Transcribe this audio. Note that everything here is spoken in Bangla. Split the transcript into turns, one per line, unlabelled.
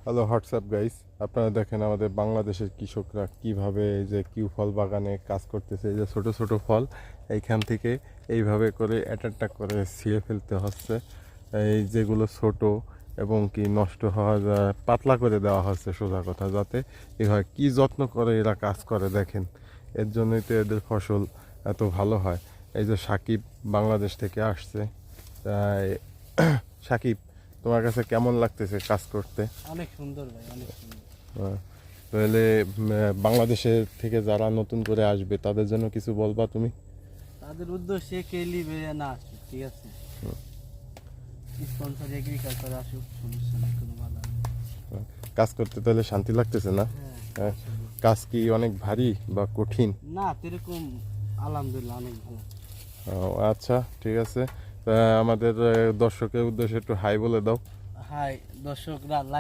হ্যালো হোয়াটসঅ্যাপ গাইস, আপনারা দেখেন আমাদের বাংলাদেশের কৃষকরা কিভাবে এই যে কিউ ফল বাগানে কাজ করতেছে। এই যে ছোট ছোট ফল এইখান থেকে এইভাবে করে একটা করে ছিঁড়ে ফেলতে হচ্ছে। এই যেগুলো ছোট এবং কি নষ্ট হওয়া যায় পাতলা করে দেওয়া হচ্ছে, সোজা কথা, যাতে এভাবে কি যত্ন করে এরা কাজ করে দেখেন। এর জন্যই তো এদের ফসল এত ভালো হয়। এই যে সাকিব বাংলাদেশ থেকে আসছে, তাই সাকিব, তোমার কাছে কেমন লাগতেছে কাজ করতে?
অনেক সুন্দর ভাই, অনেক সুন্দর।
তাহলে বাংলাদেশের থেকে যারা নতুন করে আসবে তাদের জন্য কিছু বলবা তুমি?
তাদের উদ্দেশ্যে কেলি বেরিয়ে না আসুক, ঠিক আছে? স্পন্সর এগ্রিকালচার আসুক, সমস্যা নেই, কোনো বাধা নেই।
কাজ করতে তাহলে শান্তি লাগতেছে না?
হ্যাঁ, আসলে।
কাজ কি অনেক ভারী বা কঠিন?
না, এরকম আলহামদুলিল্লাহ অনেক ভালো।
আচ্ছা, ঠিক আছে। তা আমাদের দর্শকের উদ্দেশ্যে একটু হাই বলে দাও।
হাই দর্শকরা, লাইক